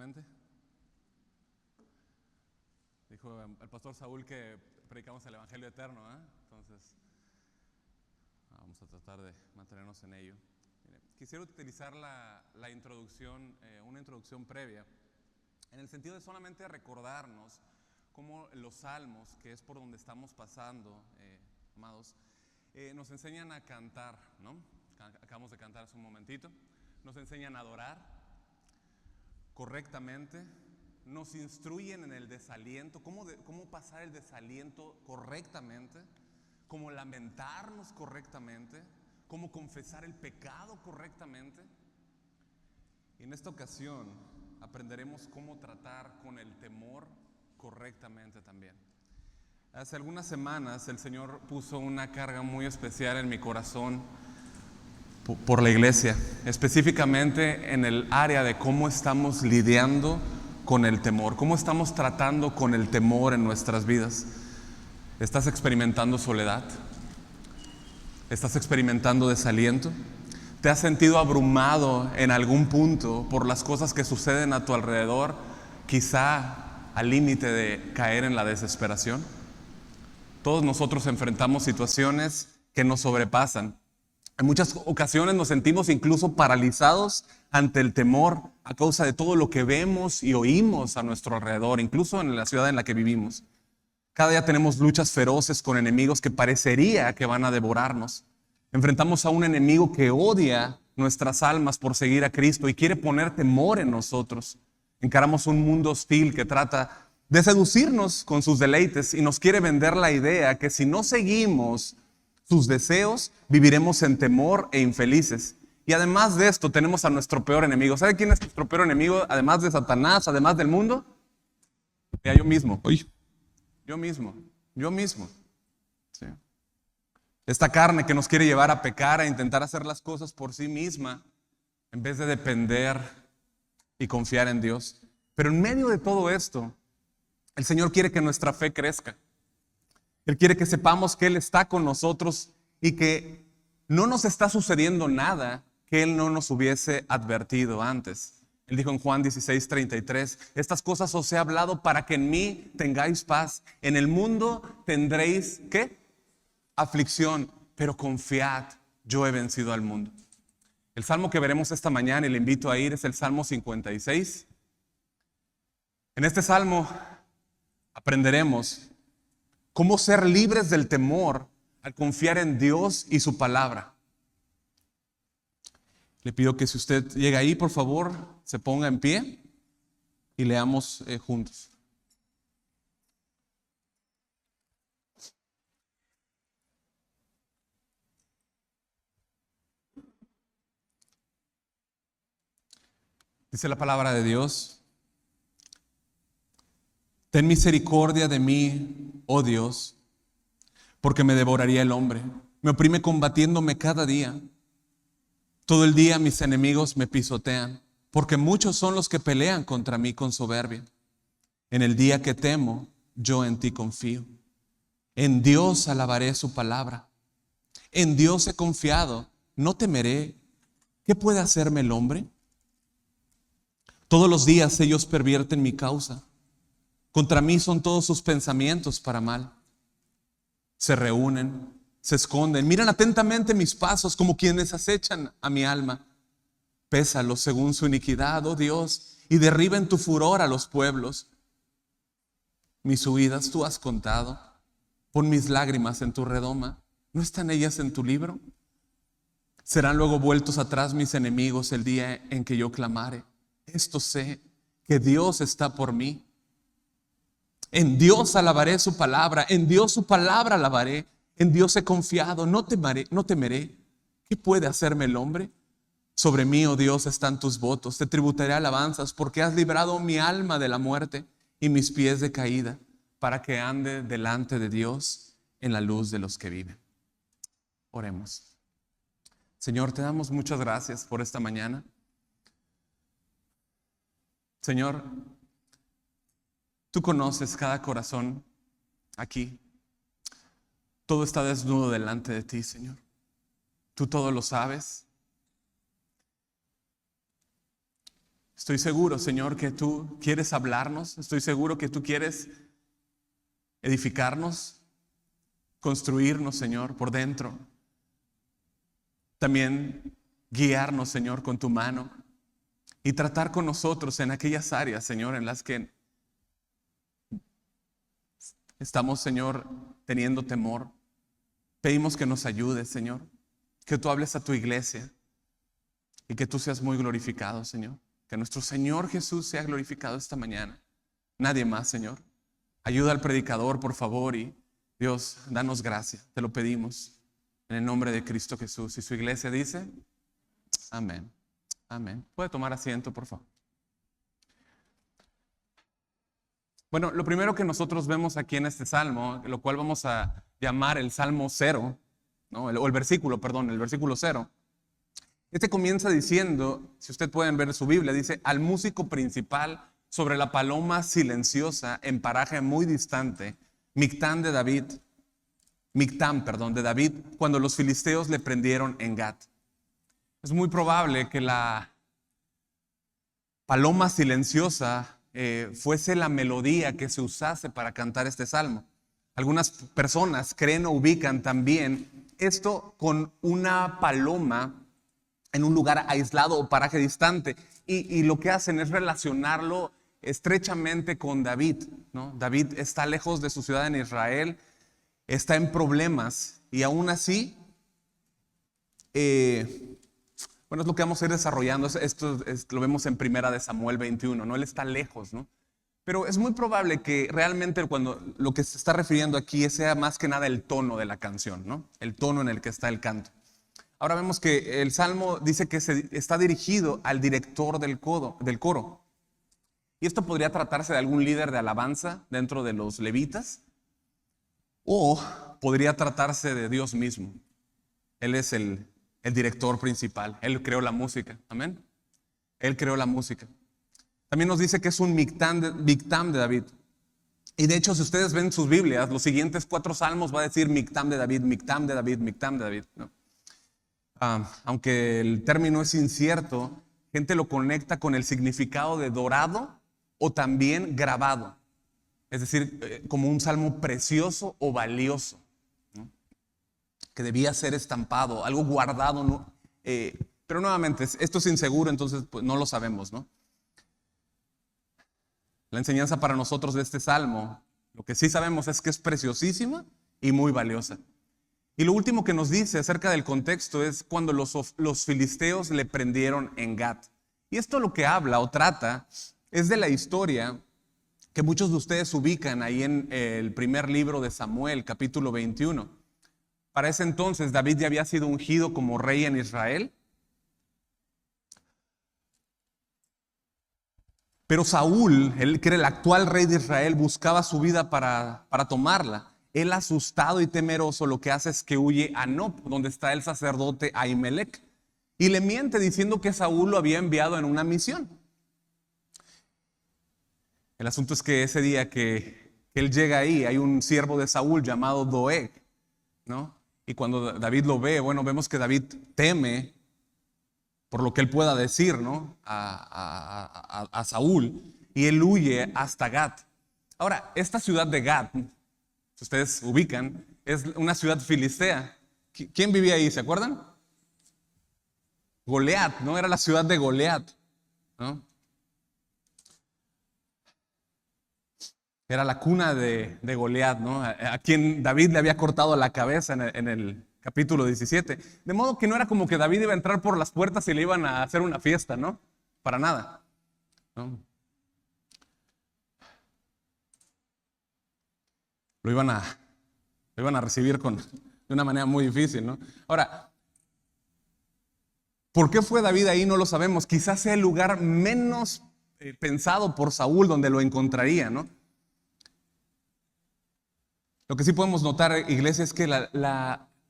correctamente. Dijo el pastor Saúl que predicamos el Evangelio eterno, ¿eh? Entonces, vamos a tratar de mantenernos en ello. Mire, quisiera utilizar la introducción, una introducción previa, en el sentido de solamente recordarnos cómo los salmos, que es por donde estamos pasando, amados, nos enseñan a cantar, ¿no? Acabamos de cantar hace un momentito. Nos enseñan a adorar correctamente, nos instruyen en el desaliento, cómo pasar el desaliento correctamente, cómo lamentarnos correctamente, cómo confesar el pecado correctamente. Y en esta ocasión aprenderemos cómo tratar con el temor correctamente también. Hace algunas semanas el Señor puso una carga muy especial en mi corazón por la iglesia, específicamente en el área de cómo estamos lidiando con el temor, cómo estamos tratando con el temor en nuestras vidas. ¿Estás experimentando soledad? ¿Estás experimentando desaliento? ¿Te has sentido abrumado en algún punto por las cosas que suceden a tu alrededor, quizá al límite de caer en la desesperación? Todos nosotros enfrentamos situaciones que nos sobrepasan. En muchas ocasiones nos sentimos incluso paralizados ante el temor a causa de todo lo que vemos y oímos a nuestro alrededor, incluso en la ciudad en la que vivimos. Cada día tenemos luchas feroces con enemigos que parecería que van a devorarnos. Enfrentamos a un enemigo que odia nuestras almas por seguir a Cristo y quiere poner temor en nosotros. Encaramos un mundo hostil que trata de seducirnos con sus deleites y nos quiere vender la idea que si no seguimos sus deseos, viviremos en temor e infelices. Y además de esto, tenemos a nuestro peor enemigo. ¿Sabe quién es nuestro peor enemigo? Además de Satanás, además del mundo. Yo mismo. Yo mismo. Sí. Esta carne que nos quiere llevar a pecar, a intentar hacer las cosas por sí misma, en vez de depender y confiar en Dios. Pero en medio de todo esto, el Señor quiere que nuestra fe crezca. Él quiere que sepamos que Él está con nosotros y que no nos está sucediendo nada que Él no nos hubiese advertido antes. Él dijo en Juan 16:33, estas cosas os he hablado para que en mí tengáis paz. En el mundo tendréis, ¿qué? Aflicción, pero confiad, yo he vencido al mundo. El salmo que veremos esta mañana y le invito a ir es el Salmo 56. En este salmo aprenderemos cómo ser libres del temor al confiar en Dios y su palabra. Le pido que si usted llega ahí, por favor, se ponga en pie y leamos juntos. Dice la palabra de Dios: ten misericordia de mí, oh Dios, porque me devoraría el hombre. Me oprime combatiéndome cada día. Todo el día mis enemigos me pisotean, porque muchos son los que pelean contra mí con soberbia. En el día que temo, yo en ti confío. En Dios alabaré su palabra. En Dios he confiado, no temeré. ¿Qué puede hacerme el hombre? Todos los días ellos pervierten mi causa. Contra mí son todos sus pensamientos para mal. Se reúnen, se esconden, miran atentamente mis pasos como quienes acechan a mi alma. Pésalos según su iniquidad, oh Dios, y derriba en tu furor a los pueblos. Mis huidas tú has contado. Pon mis lágrimas en tu redoma. ¿No están ellas en tu libro? Serán luego vueltos atrás mis enemigos el día en que yo clamare. Esto sé, que Dios está por mí. En Dios alabaré su palabra, en Dios su palabra alabaré. En Dios he confiado, no temeré. ¿Qué puede hacerme el hombre? Sobre mí, oh Dios, están tus votos. Te tributaré alabanzas porque has librado mi alma de la muerte y mis pies de caída, para que ande delante de Dios en la luz de los que viven. Oremos. Señor, te damos muchas gracias por esta mañana. Señor, tú conoces cada corazón aquí. Todo está desnudo delante de ti, Señor. Tú todo lo sabes. Estoy seguro, Señor, que tú quieres hablarnos. Estoy seguro que tú quieres edificarnos, construirnos, Señor, por dentro. También guiarnos, Señor, con tu mano y tratar con nosotros en aquellas áreas, Señor, en las que estamos, Señor, teniendo temor. Pedimos que nos ayudes, Señor, que tú hables a tu iglesia y que tú seas muy glorificado, Señor. Que nuestro Señor Jesús sea glorificado esta mañana. Nadie más, Señor. Ayuda al predicador, por favor, y Dios, danos gracia. Te lo pedimos en el nombre de Cristo Jesús. Y su iglesia dice, amén. Amén. ¿Puede tomar asiento, por favor? Bueno, lo primero que nosotros vemos aquí en este salmo, lo cual vamos a llamar el Salmo 0, ¿no? O el versículo 0. Este comienza diciendo, si ustedes pueden ver su Biblia, dice, al músico principal sobre la paloma silenciosa en paraje muy distante, Mictán de David, cuando los filisteos le prendieron en Gat. Es muy probable que la paloma silenciosa fuese la melodía que se usase para cantar este salmo. Algunas personas creen o ubican también esto con una paloma en un lugar aislado o paraje distante. Y lo que hacen es relacionarlo estrechamente con David, ¿no? David está lejos de su ciudad en Israel, está en problemas y aún así, bueno, es lo que vamos a ir desarrollando. Esto lo vemos en 1 Samuel 21, ¿no? Él está lejos, ¿no? Pero es muy probable que realmente cuando lo que se está refiriendo aquí sea más que nada el tono de la canción, ¿no? El tono en el que está el canto. Ahora vemos que el Salmo dice que está dirigido al director del coro. Y esto podría tratarse de algún líder de alabanza dentro de los levitas, o podría tratarse de Dios mismo. Él es el director principal. Él creó la música. Amén. Él creó la música. También nos dice que es un Mictán de David. Y de hecho, si ustedes ven sus Biblias, los siguientes 4 salmos va a decir Mictán de David, Mictán de David, Mictán de David, ¿no? Aunque el término es incierto, gente lo conecta con el significado de dorado o también grabado. Es decir, como un salmo precioso o valioso, ¿no? Que debía ser estampado, algo guardado, ¿no? Pero nuevamente, esto es inseguro, entonces pues, no lo sabemos, ¿no? La enseñanza para nosotros de este salmo, lo que sí sabemos es que es preciosísima y muy valiosa. Y lo último que nos dice acerca del contexto es cuando los filisteos le prendieron en Gat. Y esto lo que habla o trata es de la historia que muchos de ustedes ubican ahí en el primer libro de Samuel, capítulo 21. Para ese entonces David ya había sido ungido como rey en Israel. Pero Saúl, él que era el actual rey de Israel, buscaba su vida para tomarla. Él, asustado y temeroso, lo que hace es que huye a Nob, donde está el sacerdote Ahimelech, y le miente diciendo que Saúl lo había enviado en una misión. El asunto es que ese día que él llega ahí, hay un siervo de Saúl llamado Doeg, ¿no? Y cuando David lo ve, bueno, vemos que David teme por lo que él pueda decir, ¿no? a Saúl, y él huye hasta Gat. Ahora, esta ciudad de Gat, si ustedes ubican, es una ciudad filistea. ¿Quién vivía ahí? ¿Se acuerdan? Goliat, ¿no? Era la ciudad de Goliat, ¿no? Era la cuna de Goliat, ¿no? A quien David le había cortado la cabeza en el capítulo 17. De modo que no era como que David iba a entrar por las puertas y le iban a hacer una fiesta, ¿no? Para nada, ¿no? Lo iban a recibir de una manera muy difícil, ¿no? Ahora, ¿por qué fue David ahí? No lo sabemos. Quizás sea el lugar menos pensado por Saúl donde lo encontraría, ¿no? Lo que sí podemos notar, iglesia, es que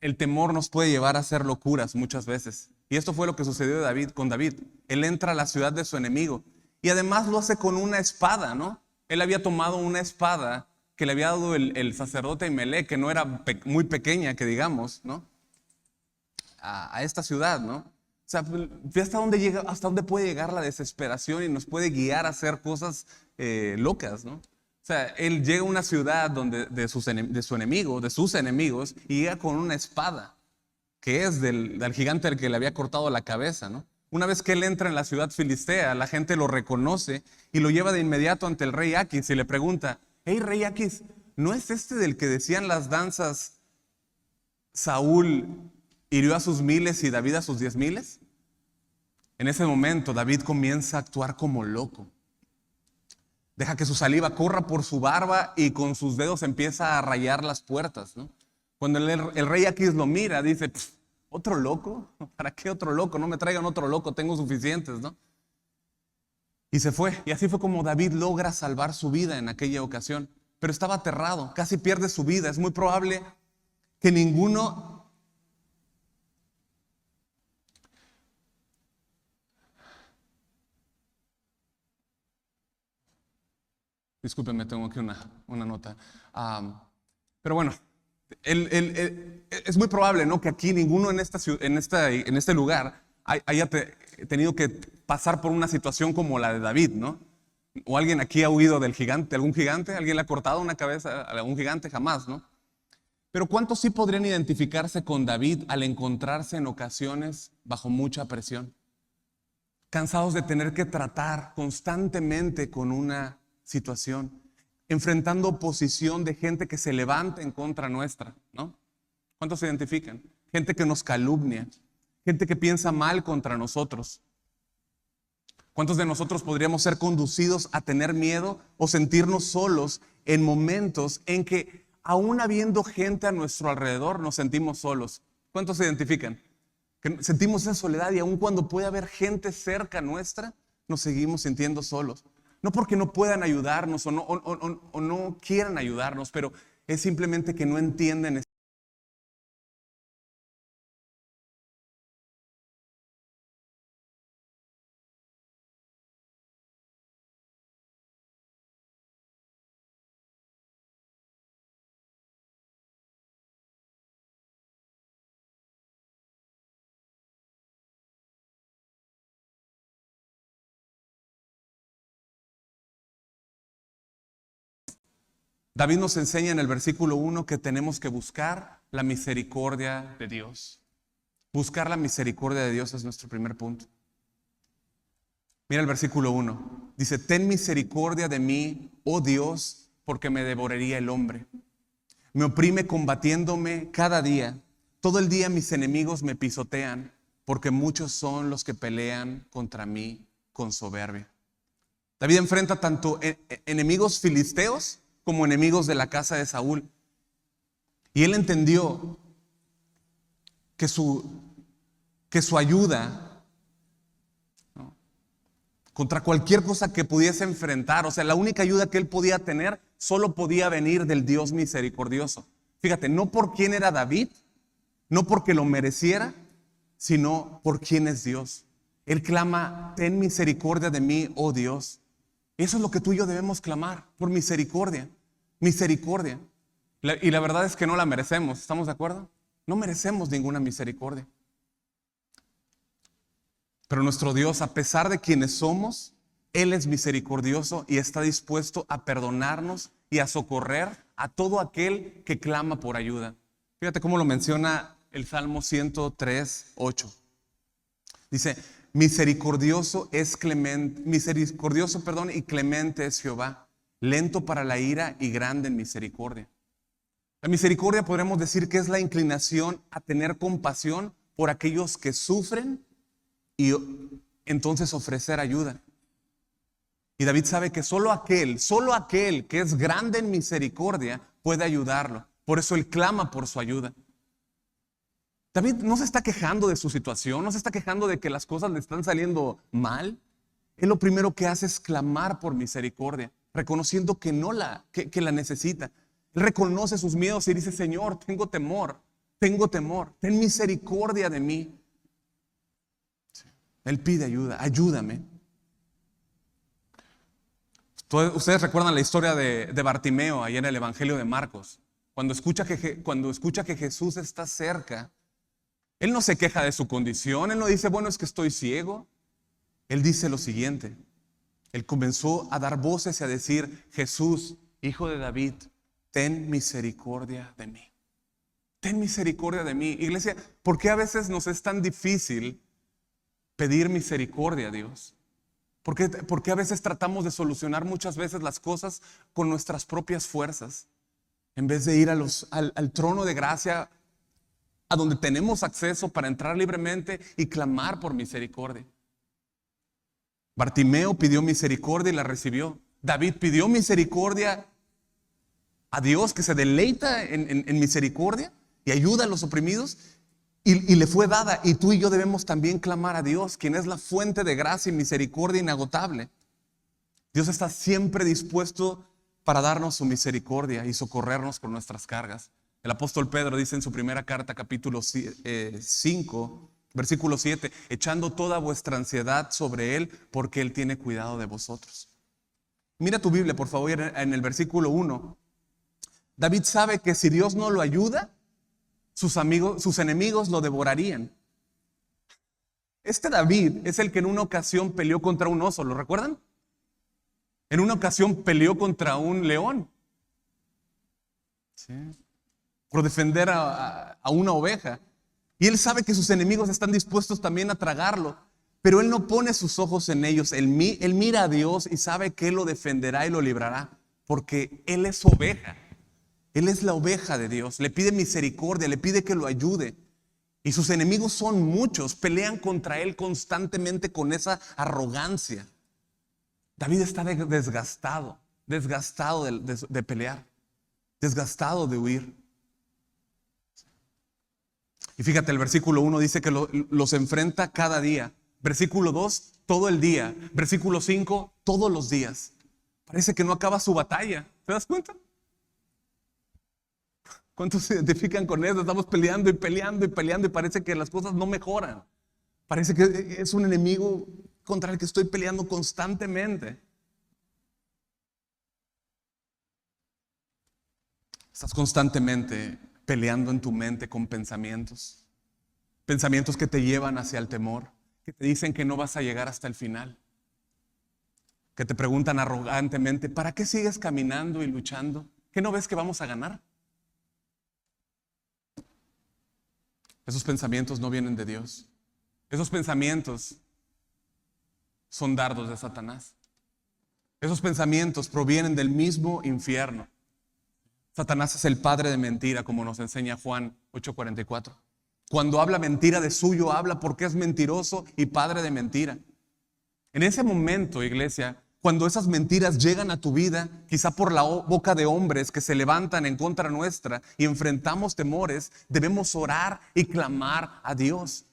el temor nos puede llevar a hacer locuras muchas veces. Y esto fue lo que sucedió con David. Él entra a la ciudad de su enemigo y además lo hace con una espada, ¿no? Él había tomado una espada que le había dado el sacerdote Ahimelech, que no era muy pequeña, que digamos, ¿no? A esta ciudad, ¿no? O sea, ve hasta dónde llega, hasta dónde puede llegar la desesperación y nos puede guiar a hacer cosas locas, ¿no? O sea, él llega a una ciudad donde, de sus enemigos, y llega con una espada, que es del gigante al que le había cortado la cabeza, ¿no? Una vez que él entra en la ciudad filistea, la gente lo reconoce y lo lleva de inmediato ante el rey Aquis y le pregunta: hey, rey Aquis, ¿no es este del que decían las danzas, Saúl hirió a sus 1000 y David a sus 10,000? En ese momento David comienza a actuar como loco. Deja que su saliva corra por su barba y con sus dedos empieza a rayar las puertas, ¿no? Cuando el rey Aquis lo mira, dice: ¿otro loco? ¿Para qué otro loco? No me traigan otro loco, tengo suficientes, ¿no? Y se fue. Y así fue como David logra salvar su vida en aquella ocasión. Pero estaba aterrado, casi pierde su vida. Es muy probable que ninguno... Discúlpenme, tengo aquí una nota. Pero bueno, es muy probable, ¿no?, que aquí ninguno en este lugar haya tenido que pasar por una situación como la de David, ¿no? ¿O alguien aquí ha huido del gigante, algún gigante? ¿Alguien le ha cortado una cabeza a algún gigante? Jamás, ¿no? Pero ¿cuántos sí podrían identificarse con David al encontrarse en ocasiones bajo mucha presión? Cansados de tener que tratar constantemente con una situación, enfrentando oposición de gente que se levanta en contra nuestra, ¿no? ¿Cuántos se identifican? Gente que nos calumnia, gente que piensa mal contra nosotros. ¿Cuántos de nosotros podríamos ser conducidos a tener miedo o sentirnos solos en momentos en que, aún habiendo gente a nuestro alrededor, nos sentimos solos? ¿Cuántos se identifican? Que sentimos esa soledad y aun cuando puede haber gente cerca nuestra, nos seguimos sintiendo solos. No porque no puedan ayudarnos o no quieran ayudarnos, pero es simplemente que no entienden. David nos enseña en el versículo 1 que tenemos que buscar la misericordia de Dios. Buscar la misericordia de Dios es nuestro primer punto. Mira el versículo 1. Dice: ten misericordia de mí, oh Dios, porque me devoraría el hombre. Me oprime combatiéndome cada día. Todo el día mis enemigos me pisotean, porque muchos son los que pelean contra mí con soberbia. David enfrenta tanto enemigos filisteos como enemigos de la casa de Saúl. Y él entendió que su ayuda, ¿no?, contra cualquier cosa que pudiese enfrentar, o sea, la única ayuda que él podía tener, solo podía venir del Dios misericordioso. Fíjate, no por quién era David, no porque lo mereciera, sino por quién es Dios. Él clama: ten misericordia de mí, oh Dios. Eso es lo que tú y yo debemos clamar, por misericordia. Misericordia. Y la verdad es que no la merecemos, ¿estamos de acuerdo? No merecemos ninguna misericordia. Pero nuestro Dios, a pesar de quienes somos, Él es misericordioso y está dispuesto a perdonarnos y a socorrer a todo aquel que clama por ayuda. Fíjate cómo lo menciona el Salmo 103, 8. Dice: misericordioso y clemente es Jehová, lento para la ira y grande en misericordia. La misericordia podríamos decir que es la inclinación a tener compasión por aquellos que sufren y entonces ofrecer ayuda. Y David sabe que solo aquel que es grande en misericordia puede ayudarlo. Por eso él clama por su ayuda. David no se está quejando de su situación, no se está quejando de que las cosas le están saliendo mal. Él lo primero que hace es clamar por misericordia, reconociendo que que la necesita. Él reconoce sus miedos y dice: Señor, tengo temor, ten misericordia de mí. Él pide ayuda, ayúdame. Ustedes recuerdan la historia de Bartimeo ahí en el Evangelio de Marcos. Cuando escucha que Jesús está cerca, Él no se queja de su condición, él no dice, bueno, es que estoy ciego. Él dice lo siguiente, él comenzó a dar voces y a decir, Jesús, hijo de David, ten misericordia de mí. Ten misericordia de mí. Iglesia, ¿por qué a veces nos es tan difícil pedir misericordia a Dios? ¿Por qué a veces tratamos de solucionar muchas veces las cosas con nuestras propias fuerzas? En vez de ir al trono de gracia, a donde tenemos acceso para entrar libremente y clamar por misericordia. Bartimeo pidió misericordia y la recibió. David pidió misericordia a Dios, que se deleita en misericordia y ayuda a los oprimidos, y le fue dada. Y tú y yo debemos también clamar a Dios, quien es la fuente de gracia y misericordia inagotable. Dios está siempre dispuesto para darnos su misericordia y socorrernos con nuestras cargas. El apóstol Pedro dice en su primera carta, capítulo 5, versículo 7, echando toda vuestra ansiedad sobre Él, porque Él tiene cuidado de vosotros. Mira tu Biblia, por favor, en el versículo 1. David sabe que si Dios no lo ayuda, sus enemigos lo devorarían. Este David es el que en una ocasión peleó contra un oso, ¿lo recuerdan? En una ocasión peleó contra un león. Sí. Por defender a una oveja. Y él sabe que sus enemigos están dispuestos también a tragarlo, pero él no pone sus ojos en ellos. Él mira a Dios y sabe que Él lo defenderá y lo librará, porque Él es oveja. Él es la oveja de Dios. Le pide misericordia, le pide que lo ayude. Y sus enemigos son muchos, pelean contra él constantemente con esa arrogancia. David está desgastado de pelear, desgastado de huir. Y fíjate, el versículo 1 dice que los enfrenta cada día. Versículo 2, todo el día. Versículo 5, todos los días. Parece que no acaba su batalla. ¿Te das cuenta? ¿Cuántos se identifican con eso? Estamos peleando y peleando y peleando y parece que las cosas no mejoran. Parece que es un enemigo contra el que estoy peleando constantemente. Estás constantemente peleando en tu mente con pensamientos que te llevan hacia el temor, que te dicen que no vas a llegar hasta el final, que te preguntan arrogantemente, ¿para qué sigues caminando y luchando? ¿Qué no ves que vamos a ganar? Esos pensamientos no vienen de Dios. Esos pensamientos son dardos de Satanás. Esos pensamientos provienen del mismo infierno. Satanás es el padre de mentira, como nos enseña Juan 8:44. Cuando habla mentira, de suyo habla porque es mentiroso y padre de mentira. En ese momento, iglesia, cuando esas mentiras llegan a tu vida, quizá por la boca de hombres que se levantan en contra nuestra y enfrentamos temores, debemos orar y clamar a Dios.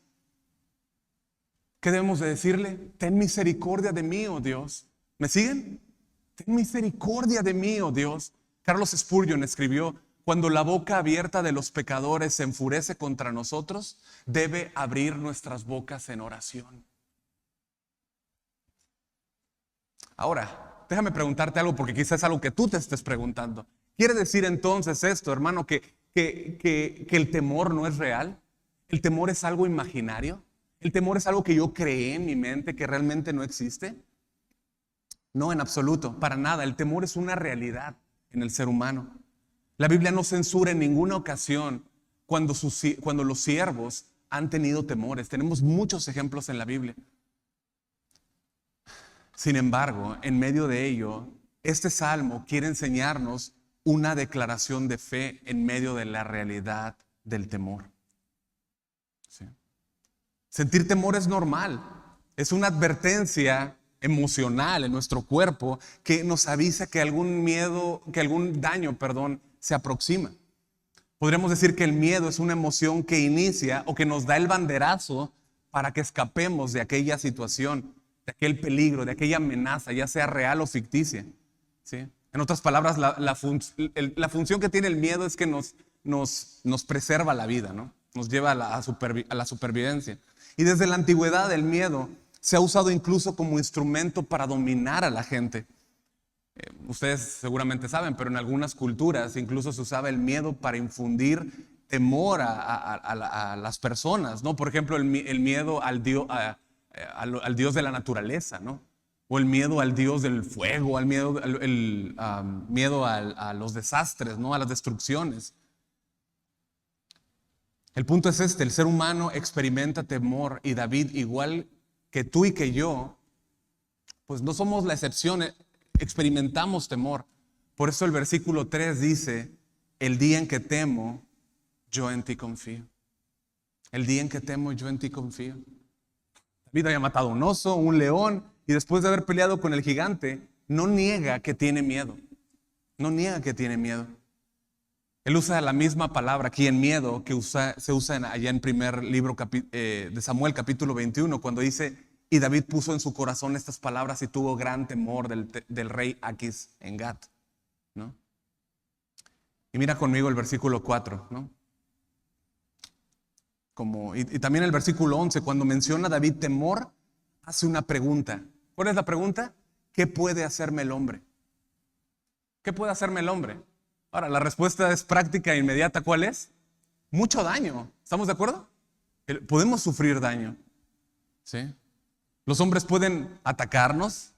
¿Qué debemos de decirle? Ten misericordia de mí, oh Dios. ¿Me siguen? Ten misericordia de mí, oh Dios. Carlos Spurgeon escribió, cuando la boca abierta de los pecadores se enfurece contra nosotros, debe abrir nuestras bocas en oración. Ahora, déjame preguntarte algo porque quizás es algo que tú te estés preguntando. ¿Quiere decir entonces esto, hermano, que el temor no es real? ¿El temor es algo imaginario? ¿El temor es algo que yo creé en mi mente que realmente no existe? No, en absoluto, para nada. El temor es una realidad en el ser humano. La Biblia no censura en ninguna ocasión cuando los siervos han tenido temores. Tenemos muchos ejemplos en la Biblia. Sin embargo, en medio de ello, este salmo quiere enseñarnos una declaración de fe en medio de la realidad del temor. ¿Sí? Sentir temor es normal, es una advertencia emocional en nuestro cuerpo que nos avisa que algún daño, se aproxima. Podríamos decir que el miedo es una emoción que inicia o que nos da el banderazo para que escapemos de aquella situación, de aquel peligro, de aquella amenaza, ya sea real o ficticia. ¿Sí? En otras palabras, la función que tiene el miedo es que nos preserva la vida, ¿no? Nos lleva a la supervivencia. Y desde la antigüedad el miedo se ha usado incluso como instrumento para dominar a la gente. Ustedes seguramente saben, pero en algunas culturas incluso se usaba el miedo para infundir temor a las personas, ¿no? Por ejemplo, el miedo al Dios de la naturaleza, ¿no? O el miedo al Dios del fuego, al miedo, miedo a los desastres, ¿no? A las destrucciones. El punto es este: el ser humano experimenta temor, y David, igual que tú y que yo, pues no somos la excepción, experimentamos temor. Por eso el versículo 3 dice: el día en que temo, yo en ti confío. El día en que temo, yo en ti confío. David había matado un oso, un león, y después de haber peleado con el gigante, no niega que tiene miedo. No niega que tiene miedo. Él usa la misma palabra aquí en miedo que se usa allá en primer libro de Samuel, capítulo 21, cuando dice: y David puso en su corazón estas palabras y tuvo gran temor del rey Aquis en Gat, ¿no? Y mira conmigo el versículo 4, ¿no? Y también el versículo 11, cuando menciona David temor, hace una pregunta. ¿Cuál es la pregunta? ¿Qué puede hacerme el hombre? ¿Qué puede hacerme el hombre? Ahora, la respuesta es práctica e inmediata. ¿Cuál es? Mucho daño. ¿Estamos de acuerdo? Podemos sufrir daño, ¿sí? Los hombres pueden atacarnos,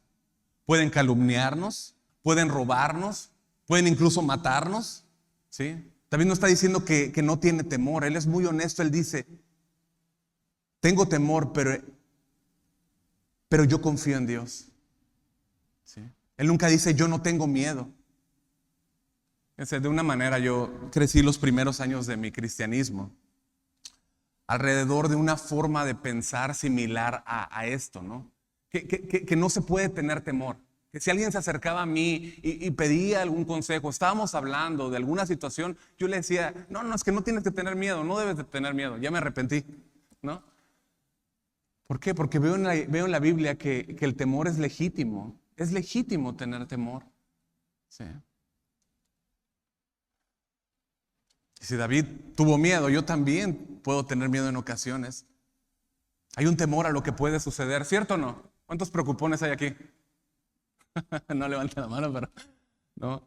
pueden calumniarnos, pueden robarnos, pueden incluso matarnos, ¿sí? David no está diciendo que no tiene temor. Él es muy honesto. Él dice: tengo temor, pero yo confío en Dios, ¿sí? Él nunca dice: yo no tengo miedo. De una manera, yo crecí los primeros años de mi cristianismo alrededor de una forma de pensar similar a esto, ¿no? Que no se puede tener temor. Que si alguien se acercaba a mí y pedía algún consejo, estábamos hablando de alguna situación, yo le decía: no, es que no tienes que tener miedo, no debes de tener miedo, ya me arrepentí, ¿no? ¿Por qué? Porque veo en la Biblia que el temor es legítimo tener temor, ¿sí? Y si David tuvo miedo, yo también puedo tener miedo en ocasiones. Hay un temor a lo que puede suceder, ¿cierto o no? ¿Cuántos preocupones hay aquí? No levanten la mano, pero no.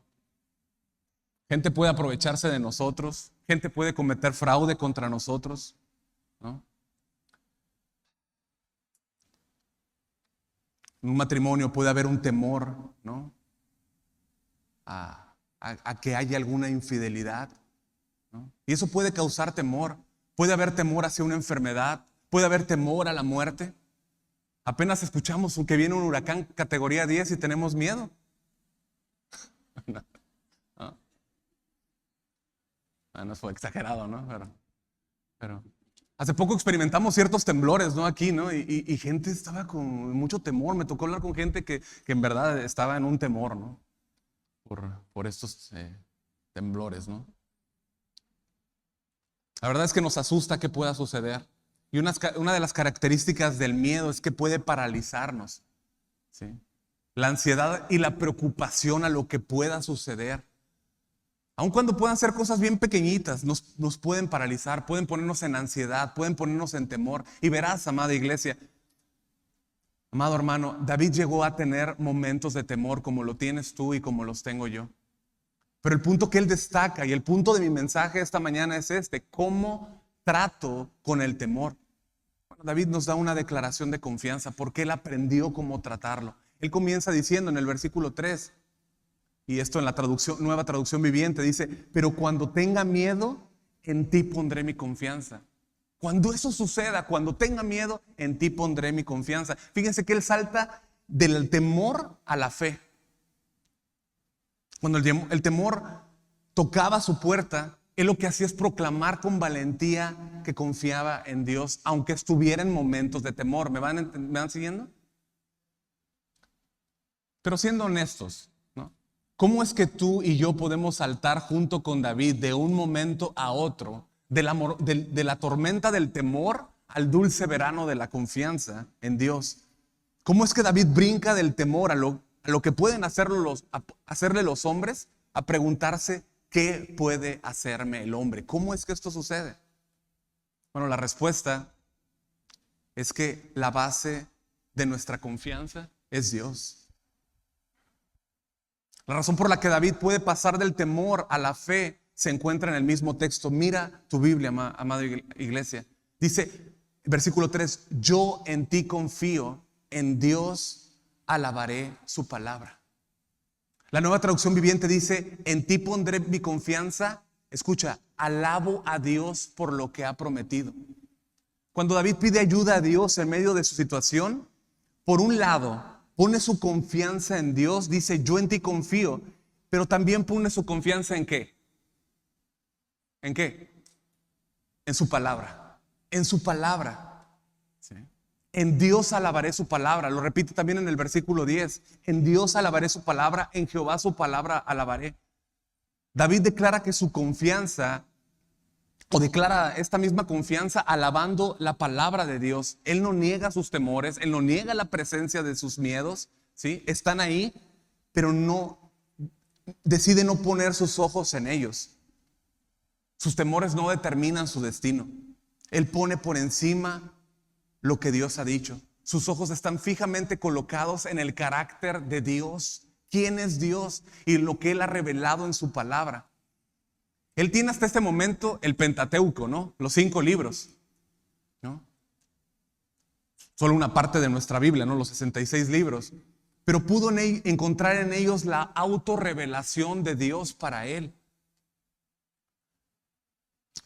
Gente puede aprovecharse de nosotros, gente puede cometer fraude contra nosotros, ¿no? En un matrimonio puede haber un temor, ¿no? A que haya alguna infidelidad, ¿no? Y eso puede causar temor. Puede haber temor hacia una enfermedad, puede haber temor a la muerte. Apenas escuchamos que viene un huracán categoría 10 y tenemos miedo. No fue exagerado, ¿no? Pero hace poco experimentamos ciertos temblores, ¿no? Aquí, ¿no? Y gente estaba con mucho temor. Me tocó hablar con gente que en verdad estaba en un temor, ¿no? Por estos temblores, ¿no? La verdad es que nos asusta que pueda suceder. Y una de las características del miedo es que puede paralizarnos, ¿sí? La ansiedad y la preocupación a lo que pueda suceder, aun cuando puedan ser cosas bien pequeñitas, nos pueden paralizar, pueden ponernos en ansiedad, pueden ponernos en temor. Y verás, amada iglesia, amado hermano, David llegó a tener momentos de temor como lo tienes tú y como los tengo yo. Pero el punto que él destaca, y el punto de mi mensaje esta mañana es este: ¿cómo trato con el temor? Bueno, David nos da una declaración de confianza porque él aprendió cómo tratarlo. Él comienza diciendo en el versículo 3, y esto en la nueva traducción viviente dice: pero cuando tenga miedo, en ti pondré mi confianza. Cuando eso suceda, cuando tenga miedo, en ti pondré mi confianza. Fíjense que él salta del temor a la fe. Cuando el temor tocaba su puerta, él lo que hacía es proclamar con valentía que confiaba en Dios, aunque estuviera en momentos de temor. ¿Me van siguiendo? Pero siendo honestos, ¿no? ¿Cómo es que tú y yo podemos saltar junto con David de un momento a otro, de la tormenta del temor al dulce verano de la confianza en Dios? ¿Cómo es que David brinca del temor a lo que pueden hacerle los hombres, a preguntarse: ¿qué puede hacerme el hombre? ¿Cómo es que esto sucede? Bueno, la respuesta es que la base de nuestra confianza es Dios. La razón por la que David puede pasar del temor a la fe se encuentra en el mismo texto. Mira tu Biblia, amada iglesia. Dice, versículo 3, yo en ti confío, en Dios alabaré su palabra. La Nueva Traducción Viviente dice, en ti pondré mi confianza. Escucha, alabo a Dios por lo que ha prometido. Cuando David pide ayuda a Dios en medio de su situación, por un lado, pone su confianza en Dios, dice, yo en ti confío, pero también pone su confianza ¿en qué? ¿En qué? En su palabra. En su palabra. ¿Sí? En Dios alabaré su palabra. Lo repite también en el versículo 10. En Dios alabaré su palabra, en Jehová su palabra alabaré. David declara que su confianza, o declara esta misma confianza alabando la palabra de Dios. Él no niega sus temores, él no niega la presencia de sus miedos, ¿sí? Están ahí, pero decide no poner sus ojos en ellos. Sus temores no determinan su destino. Él pone por encima lo que Dios ha dicho. Sus ojos están fijamente colocados en el carácter de Dios. ¿Quién es Dios? Y lo que Él ha revelado en su palabra. Él tiene hasta este momento el Pentateuco, ¿no? Los 5 libros, ¿no? Solo una parte de nuestra Biblia, ¿no? Los 66 libros. Pero pudo encontrar en ellos la autorrevelación de Dios para él.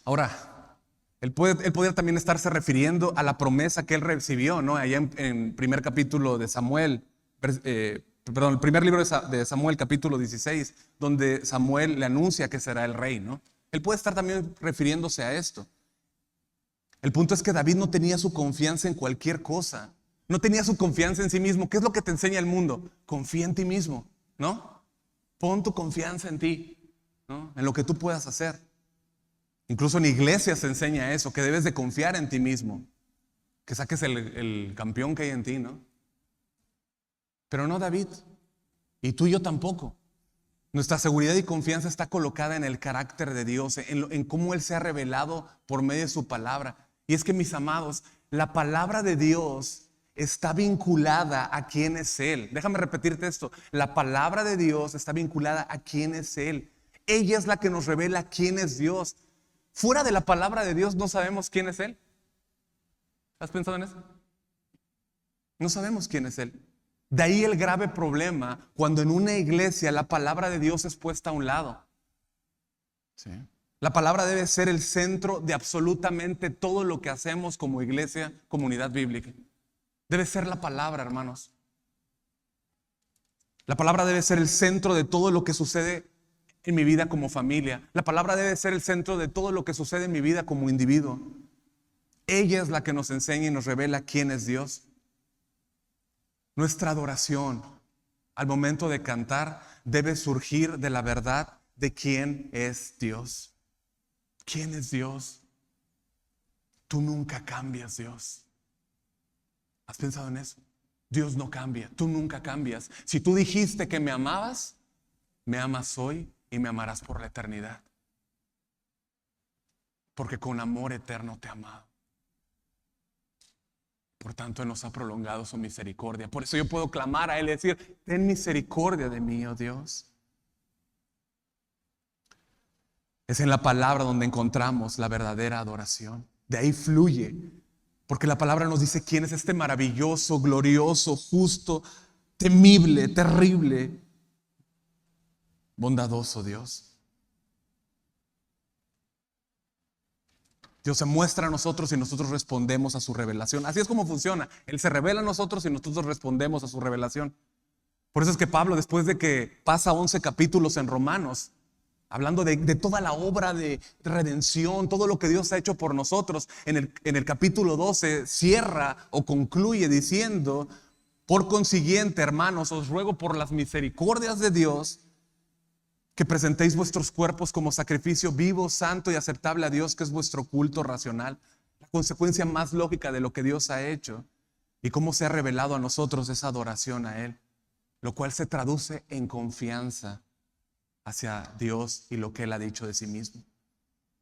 Ahora, él podría también estarse refiriendo a la promesa que él recibió, ¿no? Allá en primer capítulo de Samuel, el primer libro de Samuel, capítulo 16, donde Samuel le anuncia que será el rey, ¿no? Él puede estar también refiriéndose a esto. El punto es que David no tenía su confianza en cualquier cosa. No tenía su confianza en sí mismo. ¿Qué es lo que te enseña el mundo? Confía en ti mismo, ¿no? Pon tu confianza en ti, ¿no? En lo que tú puedas hacer. Incluso en iglesias se enseña eso, que debes de confiar en ti mismo. Que saques el campeón que hay en ti, ¿no? Pero no David, y tú y yo tampoco. Nuestra seguridad y confianza está colocada en el carácter de Dios, en cómo Él se ha revelado por medio de su palabra. Y es que, mis amados, la palabra de Dios está vinculada a quién es Él. Déjame repetirte esto. La palabra de Dios está vinculada a quién es Él. Ella es la que nos revela quién es Dios. Fuera de la palabra de Dios no sabemos quién es Él. ¿Has pensado en eso? No sabemos quién es Él. De ahí el grave problema cuando en una iglesia la palabra de Dios es puesta a un lado. ¿Sí? La palabra debe ser el centro de absolutamente todo lo que hacemos como iglesia, comunidad bíblica. Debe ser la palabra, hermanos. La palabra debe ser el centro de todo lo que sucede en mi vida como familia. La palabra debe ser el centro de todo lo que sucede en mi vida como individuo. Ella es la que nos enseña y nos revela quién es Dios. Nuestra adoración al momento de cantar debe surgir de la verdad de quién es Dios. ¿Quién es Dios? Tú nunca cambias, Dios. ¿Has pensado en eso? Dios no cambia, tú nunca cambias. Si tú dijiste que me amabas, me amas hoy y me amarás por la eternidad. Porque con amor eterno te he amado. Por tanto, Él nos ha prolongado su misericordia. Por eso yo puedo clamar a Él y decir, ten misericordia de mí, oh Dios. Es en la palabra donde encontramos la verdadera adoración. De ahí fluye. Porque la palabra nos dice quién es este maravilloso, glorioso, justo, temible, terrible, bondadoso Dios. Dios se muestra a nosotros y nosotros respondemos a su revelación. Así es como funciona. Él se revela a nosotros y nosotros respondemos a su revelación. Por eso es que Pablo, después de que pasa 11 capítulos en Romanos, hablando de toda la obra de redención, todo lo que Dios ha hecho por nosotros, en el capítulo 12 cierra o concluye diciendo, por consiguiente, hermanos, os ruego por las misericordias de Dios, que presentéis vuestros cuerpos como sacrificio vivo, santo y aceptable a Dios, que es vuestro culto racional. La consecuencia más lógica de lo que Dios ha hecho y cómo se ha revelado a nosotros esa adoración a Él, lo cual se traduce en confianza hacia Dios y lo que Él ha dicho de sí mismo.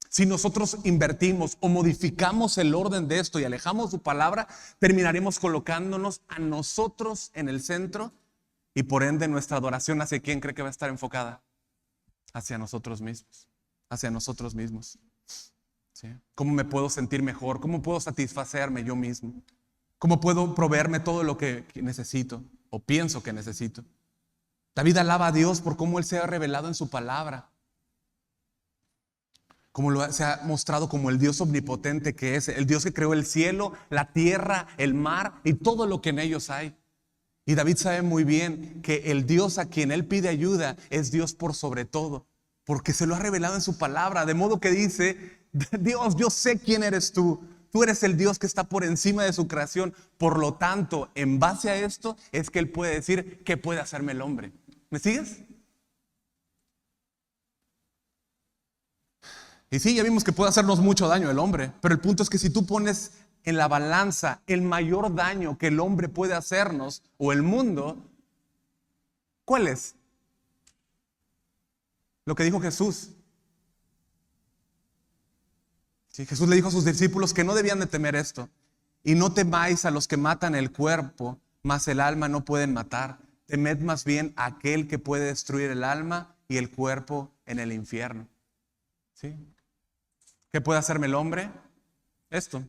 Si nosotros invertimos o modificamos el orden de esto y alejamos su palabra, terminaremos colocándonos a nosotros en el centro y por ende nuestra adoración hacia quién cree que va a estar enfocada. Hacia nosotros mismos, hacia nosotros mismos. ¿Sí? ¿Cómo me puedo sentir mejor? ¿Cómo puedo satisfacerme yo mismo? ¿Cómo puedo proveerme todo lo que necesito o pienso que necesito? David alaba a Dios por cómo Él se ha revelado en su palabra. Como se ha mostrado como el Dios omnipotente que es, el Dios que creó el cielo, la tierra, el mar y todo lo que en ellos hay. Y David sabe muy bien que el Dios a quien él pide ayuda es Dios por sobre todo, porque se lo ha revelado en su palabra, de modo que dice: Dios, yo sé quién eres tú. Tú eres el Dios que está por encima de su creación. Por lo tanto, en base a esto es que él puede decir: ¿qué puede hacerme el hombre? ¿Me sigues? Y sí, ya vimos que puede hacernos mucho daño el hombre, pero el punto es que si tú pones en la balanza el mayor daño que el hombre puede hacernos o el mundo, ¿cuál es? Lo que dijo Jesús. Sí, Jesús le dijo a sus discípulos que no debían de temer esto. Y no temáis a los que matan el cuerpo, mas el alma no pueden matar. Temed más bien a aquel que puede destruir el alma y el cuerpo en el infierno. ¿Sí? ¿Qué puede hacerme el hombre? Esto.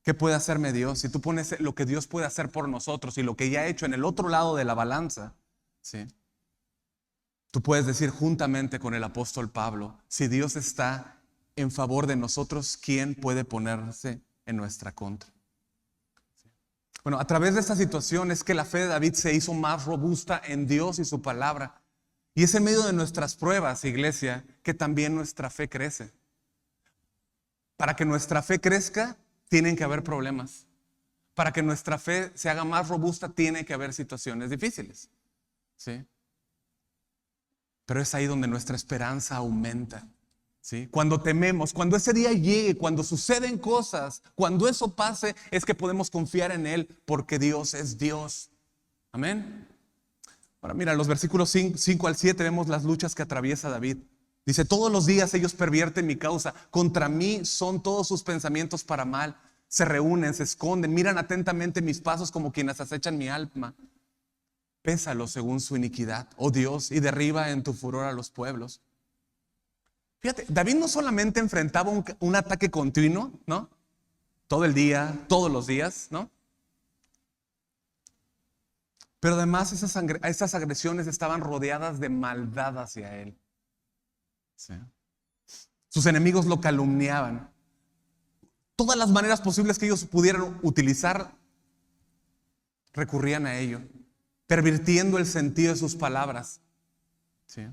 ¿Qué puede hacerme Dios? Si tú pones lo que Dios puede hacer por nosotros y lo que ya ha hecho en el otro lado de la balanza, ¿sí? Tú puedes decir juntamente con el apóstol Pablo: si Dios está en favor de nosotros, ¿quién puede ponerse en nuestra contra? Bueno, a través de esta situación es que la fe de David se hizo más robusta en Dios y su palabra. Y es en medio de nuestras pruebas, iglesia, que también nuestra fe crece. Para que nuestra fe crezca, tienen que haber problemas. Para que nuestra fe se haga más robusta, tiene que haber situaciones difíciles. ¿Sí? Pero es ahí donde nuestra esperanza aumenta. ¿Sí? Cuando tememos, cuando ese día llegue, cuando suceden cosas, cuando eso pase, es que podemos confiar en Él, porque Dios es Dios. Amén. Ahora mira, los versículos 5 al 7 vemos las luchas que atraviesa David. Dice: todos los días ellos pervierten mi causa, contra mí son todos sus pensamientos para mal. Se reúnen, se esconden, miran atentamente mis pasos como quienes acechan mi alma. Pésalos según su iniquidad, oh Dios, y derriba en tu furor a los pueblos. Fíjate, David no solamente enfrentaba un ataque continuo, ¿no? Todo el día, todos los días, ¿no? Pero además esas agresiones estaban rodeadas de maldad hacia él. ¿Sí? Sus enemigos lo calumniaban. Todas las maneras posibles que ellos pudieran utilizar, recurrían a ello, pervirtiendo el sentido de sus palabras. ¿Sí?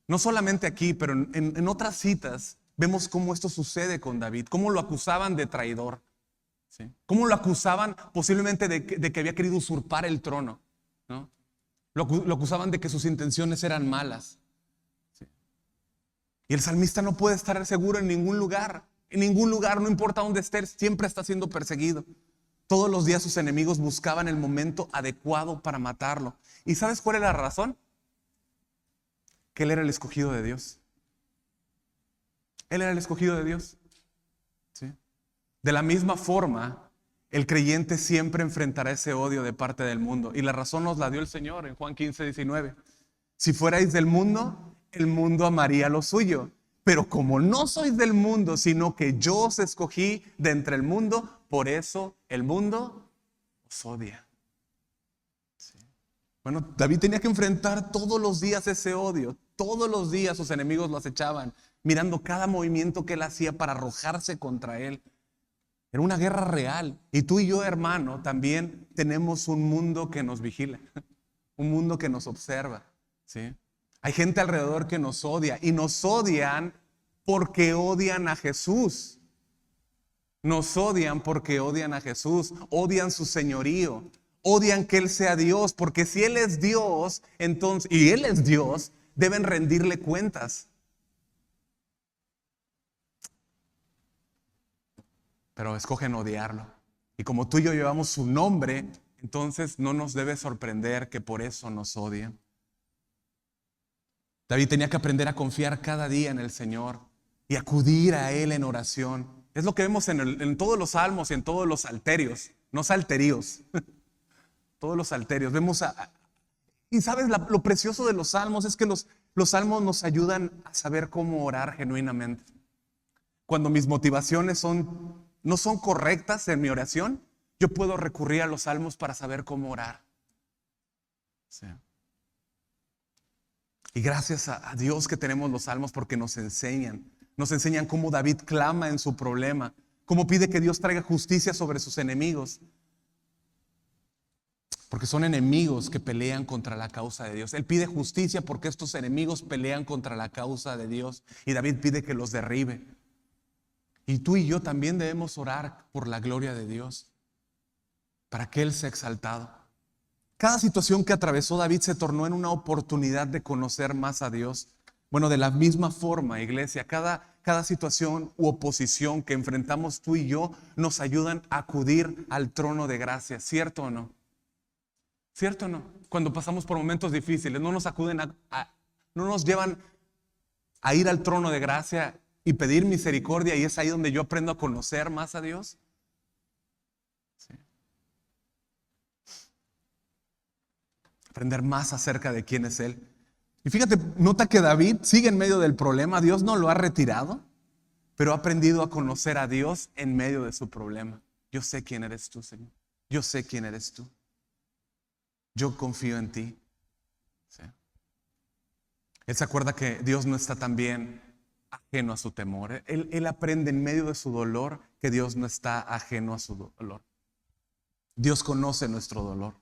No solamente aquí, pero en otras citas vemos cómo esto sucede con David, cómo lo acusaban de traidor, ¿sí? Cómo lo acusaban posiblemente de que había querido usurpar el trono, ¿no? Lo acusaban de que sus intenciones eran malas. ¿Sí? Y el salmista no puede estar seguro en ningún lugar, no importa dónde esté, siempre está siendo perseguido. Todos los días sus enemigos buscaban el momento adecuado para matarlo. ¿Y sabes cuál es la razón? Que él era el escogido de Dios. Él era el escogido de Dios. ¿Sí? De la misma forma, el creyente siempre enfrentará ese odio de parte del mundo. Y la razón nos la dio el Señor en Juan 15:19. Si fuerais del mundo, el mundo amaría lo suyo. Pero como no sois del mundo, sino que yo os escogí de entre el mundo, por eso el mundo os odia. ¿Sí? Bueno, David tenía que enfrentar todos los días ese odio. Todos los días sus enemigos lo acechaban, mirando cada movimiento que él hacía para arrojarse contra él. Era una guerra real. Y tú y yo, hermano, también tenemos un mundo que nos vigila, un mundo que nos observa. ¿Sí? Hay gente alrededor que nos odia, y nos odian porque odian a Jesús. Nos odian porque odian a Jesús, odian su señorío, odian que Él sea Dios, porque si Él es Dios, entonces, y Él es Dios, deben rendirle cuentas. Pero escogen odiarlo. Y como tú y yo llevamos su nombre, entonces no nos debe sorprender que por eso nos odian. David tenía que aprender a confiar cada día en el Señor y acudir a Él en oración. Es lo que vemos en todos los salmos y en todos los salterios, no salterios. Todos los salterios. Vemos Y sabes, lo precioso de los salmos es que los salmos nos ayudan a saber cómo orar genuinamente. Cuando mis motivaciones no son correctas en mi oración, yo puedo recurrir a los salmos para saber cómo orar. Sí. Y gracias a Dios que tenemos los salmos porque nos enseñan cómo David clama en su problema, cómo pide que Dios traiga justicia sobre sus enemigos. Porque son enemigos que pelean contra la causa de Dios. Él pide justicia porque estos enemigos pelean contra la causa de Dios. Y David pide que los derribe. Y tú y yo también debemos orar por la gloria de Dios, para que Él sea exaltado. Cada situación que atravesó David se tornó en una oportunidad de conocer más a Dios. Bueno, de la misma forma, iglesia, cada situación u oposición que enfrentamos tú y yo nos ayudan a acudir al trono de gracia, ¿cierto o no? ¿Cierto o no? Cuando pasamos por momentos difíciles, no nos llevan a ir al trono de gracia y pedir misericordia, y es ahí donde yo aprendo a conocer más a Dios. Sí. Aprender más acerca de quién es Él. Y fíjate, nota que David sigue en medio del problema. Dios no lo ha retirado, pero ha aprendido a conocer a Dios en medio de su problema. Yo sé quién eres tú, Señor. Yo sé quién eres tú. Yo confío en ti. ¿Sí? Él se acuerda que Dios no está también ajeno a su temor. Él aprende en medio de su dolor que Dios no está ajeno a su dolor. Dios conoce nuestro dolor.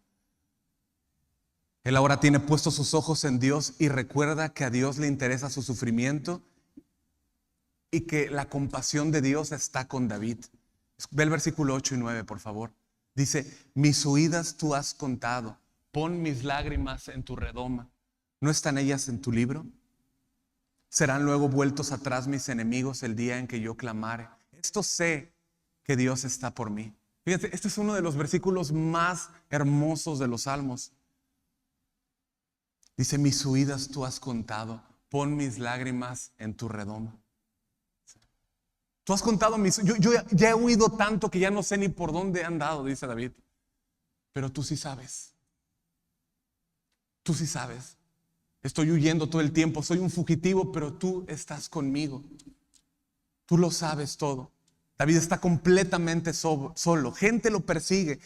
Él ahora tiene puestos sus ojos en Dios y recuerda que a Dios le interesa su sufrimiento y que la compasión de Dios está con David. Ve el versículo 8 y 9, por favor. Dice: mis huidas tú has contado. Pon mis lágrimas en tu redoma. ¿No están ellas en tu libro? Serán luego vueltos atrás mis enemigos el día en que yo clamare. Esto sé que Dios está por mí. Fíjense, este es uno de los versículos más hermosos de los Salmos. Dice: mis huidas tú has contado. Pon mis lágrimas en tu redoma. Tú has contado yo ya he huido tanto que ya no sé ni por dónde he andado, dice David. Pero tú sí sabes. Tú sí sabes. Estoy huyendo todo el tiempo, soy un fugitivo, pero tú estás conmigo. Tú lo sabes todo. David está completamente solo. Gente lo persigue.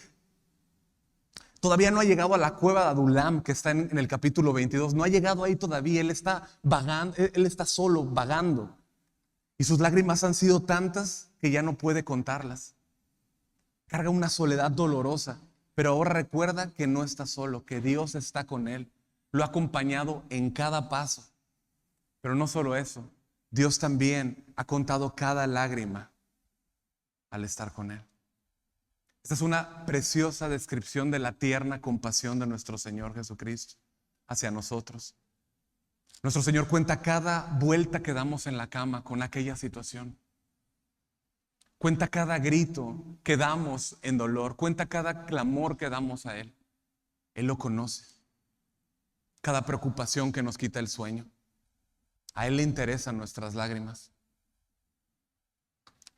Todavía no ha llegado a la cueva de Adulam, que está en el capítulo 22. No ha llegado ahí todavía. Él está vagando, él está solo, vagando. Y sus lágrimas han sido tantas que ya no puede contarlas. Carga una soledad dolorosa. Pero ahora recuerda que no está solo, que Dios está con él. Lo ha acompañado en cada paso. Pero no solo eso, Dios también ha contado cada lágrima al estar con él. Esta es una preciosa descripción de la tierna compasión de nuestro Señor Jesucristo hacia nosotros. Nuestro Señor cuenta cada vuelta que damos en la cama con aquella situación. Cuenta cada grito que damos en dolor. Cuenta cada clamor que damos a Él. Él lo conoce. Cada preocupación que nos quita el sueño. A Él le interesan nuestras lágrimas.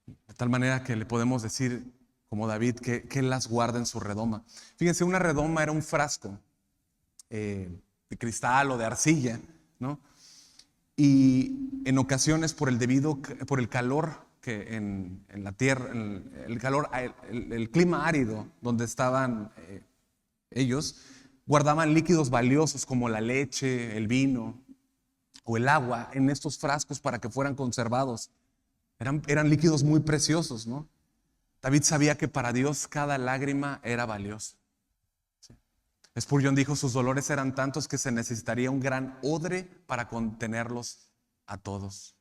De tal manera que le podemos decir, como David, que Él las guarda en su redoma. Fíjense, una redoma era un frasco de cristal o de arcilla, ¿no? Y en ocasiones por el calor que en la tierra, el clima árido donde estaban ellos, guardaban líquidos valiosos como la leche, el vino o el agua en estos frascos para que fueran conservados. Eran líquidos muy preciosos, ¿no? David sabía que para Dios cada lágrima era valiosa. ¿Sí? Spurgeon dijo: sus dolores eran tantos que se necesitaría un gran odre para contenerlos a todos.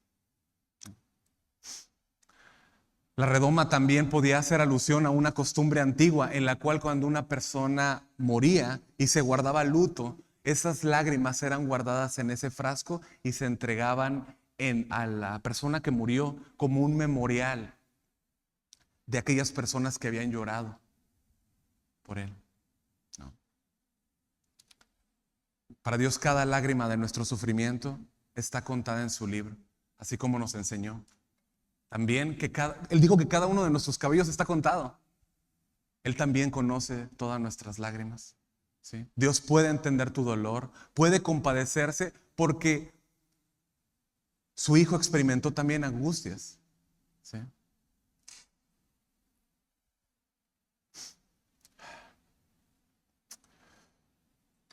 La redoma también podía hacer alusión a una costumbre antigua en la cual cuando una persona moría y se guardaba luto, esas lágrimas eran guardadas en ese frasco y se entregaban a la persona que murió como un memorial de aquellas personas que habían llorado por él. ¿No? Para Dios cada lágrima de nuestro sufrimiento está contada en su libro, así como nos enseñó. También Él dijo que cada uno de nuestros cabellos está contado. Él también conoce todas nuestras lágrimas. ¿sí? Dios puede entender tu dolor, puede compadecerse porque su hijo experimentó también angustias, ¿sí?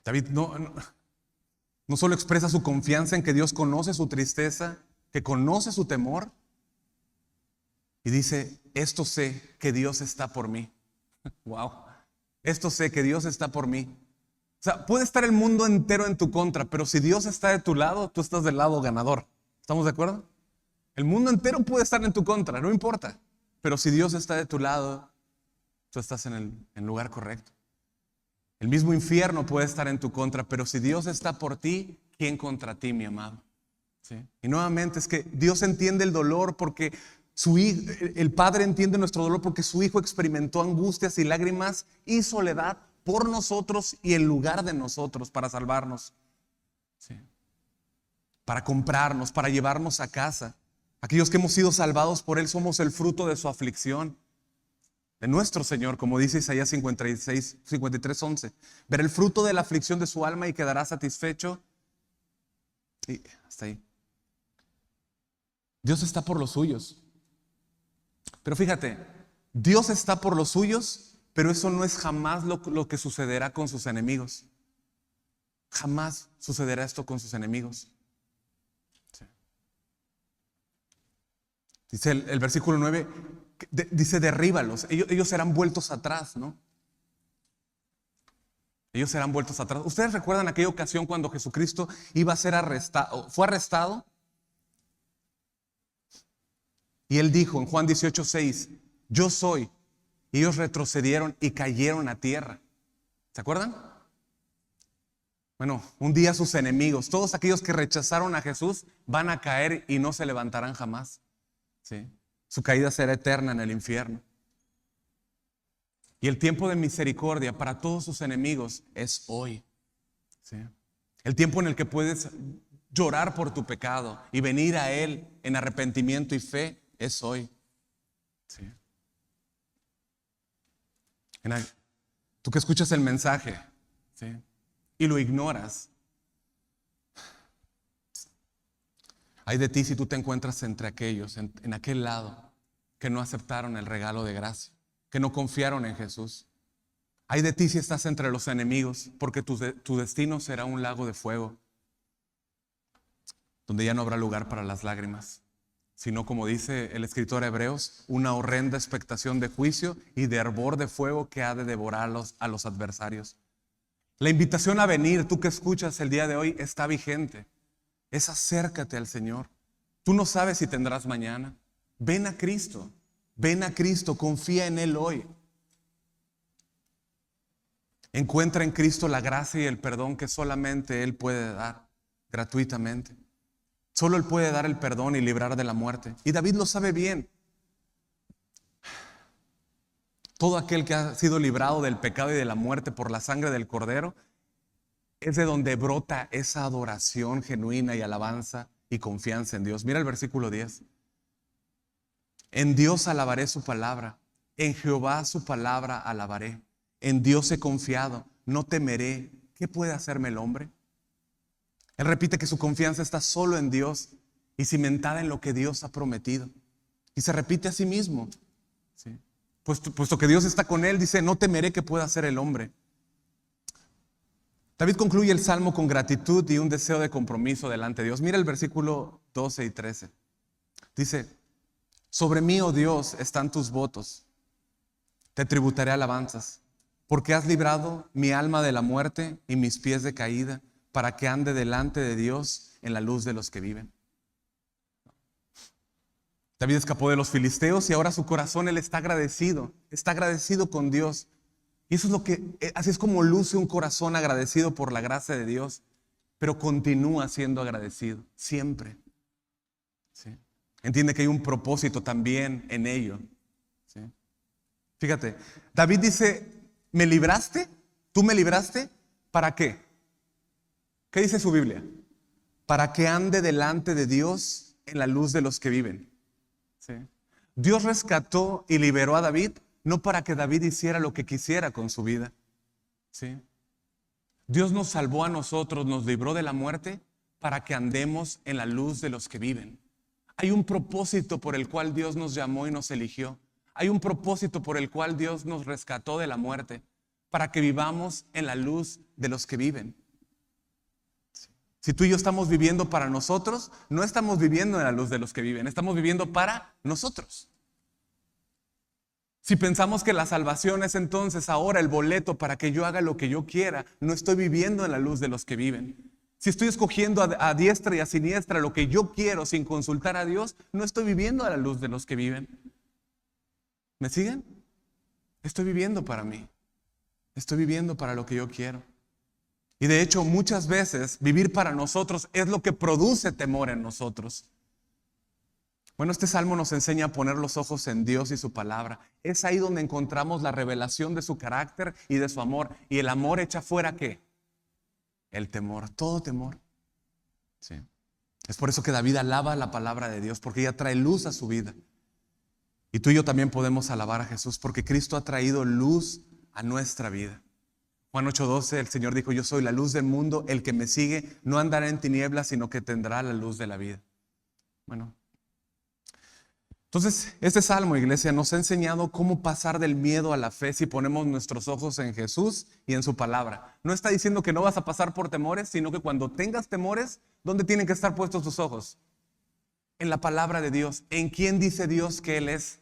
David no solo expresa su confianza en que Dios conoce su tristeza, que conoce su temor, y dice, esto sé que Dios está por mí. Wow. Esto sé que Dios está por mí. O sea, puede estar el mundo entero en tu contra, pero si Dios está de tu lado, tú estás del lado ganador. ¿Estamos de acuerdo? El mundo entero puede estar en tu contra, no importa. Pero si Dios está de tu lado, tú estás en el lugar correcto. El mismo infierno puede estar en tu contra, pero si Dios está por ti, ¿quién contra ti, mi amado? ¿Sí? Y nuevamente es que Dios entiende el dolor porque el Padre entiende nuestro dolor porque su Hijo experimentó angustias y lágrimas y soledad por nosotros y en lugar de nosotros para salvarnos, ¿sí? Para comprarnos, para llevarnos a casa. Aquellos que hemos sido salvados por Él somos el fruto de su aflicción, de nuestro Señor, como dice Isaías 53:11. Verá el fruto de la aflicción de su alma y quedará satisfecho. Y hasta ahí. Dios está por los suyos. Pero fíjate, Dios está por los suyos, pero eso no es jamás lo que sucederá con sus enemigos. Jamás sucederá esto con sus enemigos. Sí. Dice el versículo 9, dice derríbalos, ellos serán vueltos atrás, ¿no? Ellos serán vueltos atrás. ¿Ustedes recuerdan aquella ocasión cuando Jesucristo iba a ser arrestado? Fue arrestado. Y Él dijo en Juan 18:6, yo soy. Y ellos retrocedieron y cayeron a tierra. ¿Se acuerdan? Bueno, un día sus enemigos, todos aquellos que rechazaron a Jesús, van a caer y no se levantarán jamás. ¿Sí? Su caída será eterna en el infierno. Y el tiempo de misericordia para todos sus enemigos es hoy. ¿Sí? El tiempo en el que puedes llorar por tu pecado y venir a Él en arrepentimiento y fe es hoy. ¿Sí? Tú que escuchas el mensaje, ¿sí? Y lo ignoras, hay de ti si tú te encuentras entre aquellos, en aquel lado, que no aceptaron el regalo de gracia, que no confiaron en Jesús. Hay de ti si estás entre los enemigos, porque tu destino será un lago de fuego, donde ya no habrá lugar para las lágrimas, sino, como dice el escritor de Hebreos, una horrenda expectación de juicio y de hervor de fuego que ha de devorar a los adversarios. La invitación a venir, tú que escuchas el día de hoy, está vigente. Es acércate al Señor. Tú no sabes si tendrás mañana. Ven a Cristo, confía en Él hoy. Encuentra en Cristo la gracia y el perdón que solamente Él puede dar gratuitamente. Solo Él puede dar el perdón y librar de la muerte. Y David lo sabe bien. Todo aquel que ha sido librado del pecado y de la muerte por la sangre del Cordero, es de donde brota esa adoración genuina y alabanza y confianza en Dios. Mira el versículo 10. En Dios alabaré su palabra, en Jehová su palabra alabaré. En Dios he confiado, no temeré. ¿Qué puede hacerme el hombre? Él repite que su confianza está solo en Dios y cimentada en lo que Dios ha prometido. Y se repite a sí mismo, ¿sí? Puesto que Dios está con él, dice, no temeré que pueda hacer el hombre. David concluye el salmo con gratitud y un deseo de compromiso delante de Dios. Mira el versículo 12 y 13. Dice, sobre mí, oh Dios, están tus votos. Te tributaré alabanzas, porque has librado mi alma de la muerte y mis pies de caída, para que ande delante de Dios en la luz de los que viven. David escapó de los filisteos y ahora su corazón, él está agradecido con Dios. Y eso es así es como luce un corazón agradecido por la gracia de Dios, pero continúa siendo agradecido, siempre. ¿Sí? Entiende que hay un propósito también en ello. ¿Sí? Fíjate, David dice, ¿me libraste? ¿Tú me libraste? ¿Para qué? ¿Qué dice su Biblia? Para que ande delante de Dios en la luz de los que viven. ¿Sí? Dios rescató y liberó a David, no para que David hiciera lo que quisiera con su vida. ¿Sí? Dios nos salvó a nosotros, nos libró de la muerte para que andemos en la luz de los que viven. Hay un propósito por el cual Dios nos llamó y nos eligió. Hay un propósito por el cual Dios nos rescató de la muerte, para que vivamos en la luz de los que viven. Si tú y yo estamos viviendo para nosotros, no estamos viviendo en la luz de los que viven, estamos viviendo para nosotros. Si pensamos que la salvación es entonces ahora el boleto para que yo haga lo que yo quiera, no estoy viviendo en la luz de los que viven. Si estoy escogiendo a diestra y a siniestra lo que yo quiero sin consultar a Dios, no estoy viviendo a la luz de los que viven. ¿Me siguen? Estoy viviendo para mí. Estoy viviendo para lo que yo quiero. Y de hecho, muchas veces vivir para nosotros es lo que produce temor en nosotros. Bueno, este salmo nos enseña a poner los ojos en Dios y su palabra. Es ahí donde encontramos la revelación de su carácter y de su amor. Y el amor echa fuera, ¿qué? El temor, todo temor. Sí. Es por eso que David alaba la palabra de Dios, porque ella trae luz a su vida. Y tú y yo también podemos alabar a Jesús, porque Cristo ha traído luz a nuestra vida. Juan 8:12, el Señor dijo: yo soy la luz del mundo, el que me sigue no andará en tinieblas, sino que tendrá la luz de la vida. Bueno, entonces este salmo, iglesia, nos ha enseñado cómo pasar del miedo a la fe si ponemos nuestros ojos en Jesús y en su palabra. No está diciendo que no vas a pasar por temores, sino que cuando tengas temores, ¿dónde tienen que estar puestos tus ojos? En la palabra de Dios. ¿En quién dice Dios que Él es?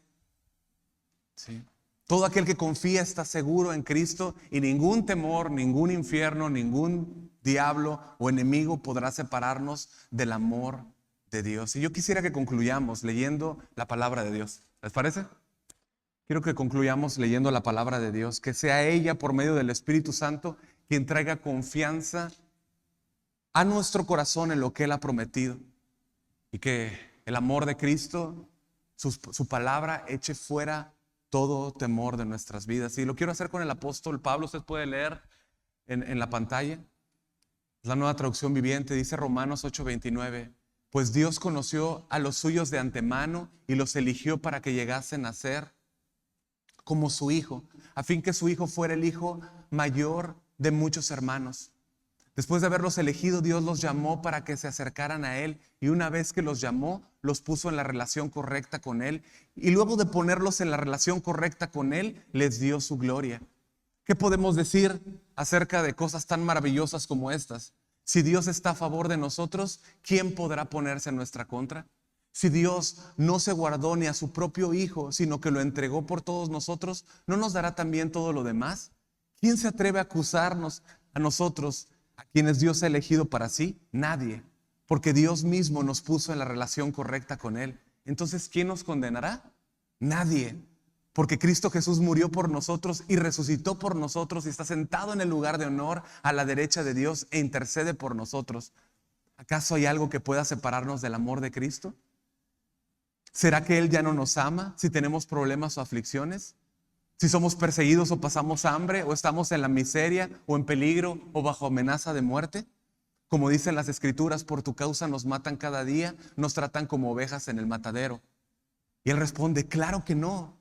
Sí. Todo aquel que confía está seguro en Cristo, y ningún temor, ningún infierno, ningún diablo o enemigo podrá separarnos del amor de Dios. Y yo quisiera que concluyamos leyendo la palabra de Dios. ¿Les parece? Quiero que concluyamos leyendo la palabra de Dios, que sea ella por medio del Espíritu Santo quien traiga confianza a nuestro corazón en lo que Él ha prometido, y que el amor de Cristo, su palabra, eche fuera todo temor de nuestras vidas. Y lo quiero hacer con el apóstol Pablo. Usted puede leer en la pantalla. Es la Nueva Traducción Viviente. Dice Romanos 8:29. Pues Dios conoció a los suyos de antemano y los eligió para que llegasen a ser como su Hijo, a fin que su Hijo fuera el hijo mayor de muchos hermanos. Después de haberlos elegido, Dios los llamó para que se acercaran a Él, y una vez que los llamó, los puso en la relación correcta con Él, y luego de ponerlos en la relación correcta con Él, les dio su gloria. ¿Qué podemos decir acerca de cosas tan maravillosas como estas? Si Dios está a favor de nosotros, ¿quién podrá ponerse en nuestra contra? Si Dios no se guardó ni a su propio Hijo, sino que lo entregó por todos nosotros, ¿no nos dará también todo lo demás? ¿Quién se atreve a acusarnos a nosotros, a quienes Dios ha elegido para sí? Nadie, porque Dios mismo nos puso en la relación correcta con Él. Entonces, ¿quién nos condenará? Nadie, porque Cristo Jesús murió por nosotros y resucitó por nosotros y está sentado en el lugar de honor a la derecha de Dios e intercede por nosotros. ¿Acaso hay algo que pueda separarnos del amor de Cristo? ¿Será que Él ya no nos ama si tenemos problemas o aflicciones? Si somos perseguidos o pasamos hambre, o estamos en la miseria o en peligro o bajo amenaza de muerte. Como dicen las Escrituras, por tu causa nos matan cada día, nos tratan como ovejas en el matadero. Y Él responde: claro que no.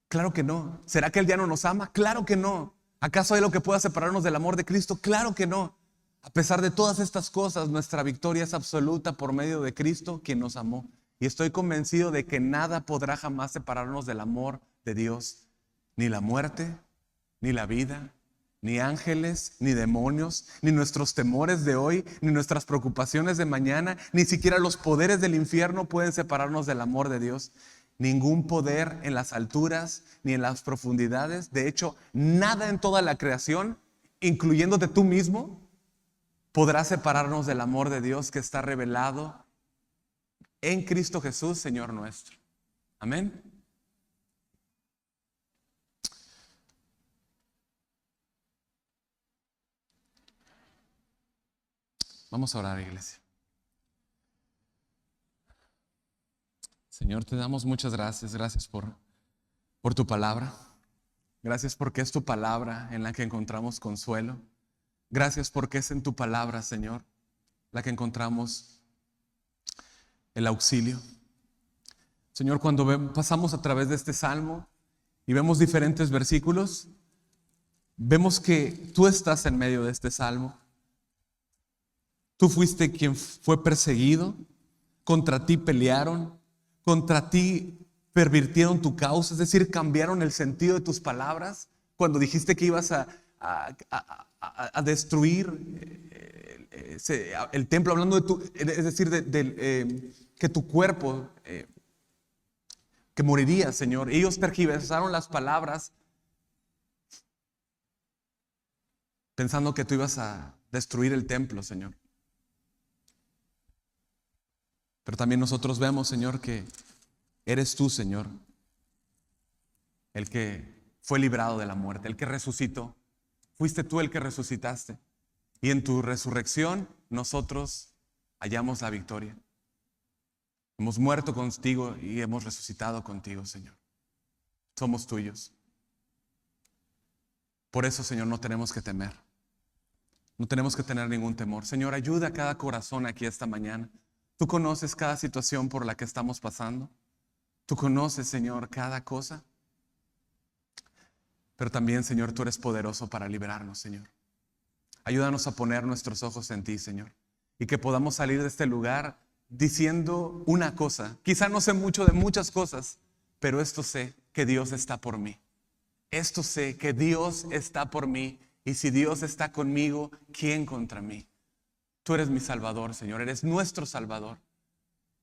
Claro que no. ¿Será que Él ya no nos ama? Claro que no. ¿Acaso hay lo que pueda separarnos del amor de Cristo? Claro que no. A pesar de todas estas cosas, nuestra victoria es absoluta por medio de Cristo, quien nos amó. Y estoy convencido de que nada podrá jamás separarnos del amor de Dios. Ni la muerte, ni la vida, ni ángeles, ni demonios, ni nuestros temores de hoy, ni nuestras preocupaciones de mañana, ni siquiera los poderes del infierno pueden separarnos del amor de Dios. Ningún poder en las alturas ni en las profundidades, de hecho, nada en toda la creación, incluyéndote tú mismo, podrá separarnos del amor de Dios que está revelado en Cristo Jesús, Señor nuestro. Amén. Vamos a orar, iglesia. Señor, te damos muchas gracias. Gracias por tu palabra. Gracias porque es tu palabra en la que encontramos consuelo. Gracias porque es en tu palabra, Señor, la que encontramos el auxilio. Señor, cuando pasamos a través de este salmo y vemos diferentes versículos, vemos que tú estás en medio de este salmo. Tú fuiste quien fue perseguido, contra ti pelearon, contra ti pervirtieron tu causa, es decir, cambiaron el sentido de tus palabras cuando dijiste que ibas a destruir el templo, hablando de tu, es decir, que tu cuerpo, que moriría, Señor. Ellos tergiversaron las palabras pensando que tú ibas a destruir el templo, Señor. Pero también nosotros vemos, Señor, que eres tú, Señor, el que fue librado de la muerte, el que resucitó. Fuiste tú el que resucitaste. Y en tu resurrección nosotros hallamos la victoria. Hemos muerto contigo y hemos resucitado contigo, Señor. Somos tuyos. Por eso, Señor, no tenemos que temer. No tenemos que tener ningún temor. Señor, ayuda a cada corazón aquí esta mañana. Tú conoces cada situación por la que estamos pasando. Tú conoces, Señor, cada cosa. Pero también, Señor, tú eres poderoso para liberarnos, Señor. Ayúdanos a poner nuestros ojos en ti, Señor. Y que podamos salir de este lugar diciendo una cosa. Quizá no sé mucho de muchas cosas, pero esto sé, que Dios está por mí. Esto sé, que Dios está por mí. Y si Dios está conmigo, ¿quién contra mí? Tú eres mi Salvador, Señor. Eres nuestro Salvador.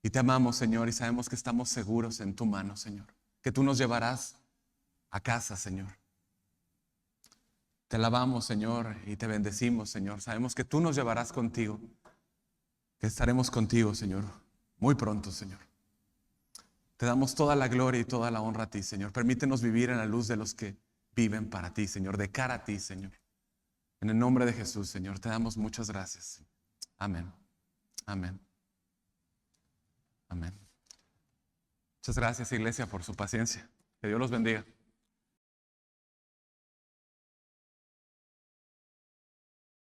Y te amamos, Señor, y sabemos que estamos seguros en tu mano, Señor. Que tú nos llevarás a casa, Señor. Te alabamos, Señor, y te bendecimos, Señor. Sabemos que tú nos llevarás contigo. Que estaremos contigo, Señor, muy pronto, Señor. Te damos toda la gloria y toda la honra a ti, Señor. Permítenos vivir en la luz de los que viven para ti, Señor, de cara a ti, Señor. En el nombre de Jesús, Señor, te damos muchas gracias. Amén. Amén. Amén. Muchas gracias, iglesia, por su paciencia. Que Dios los bendiga.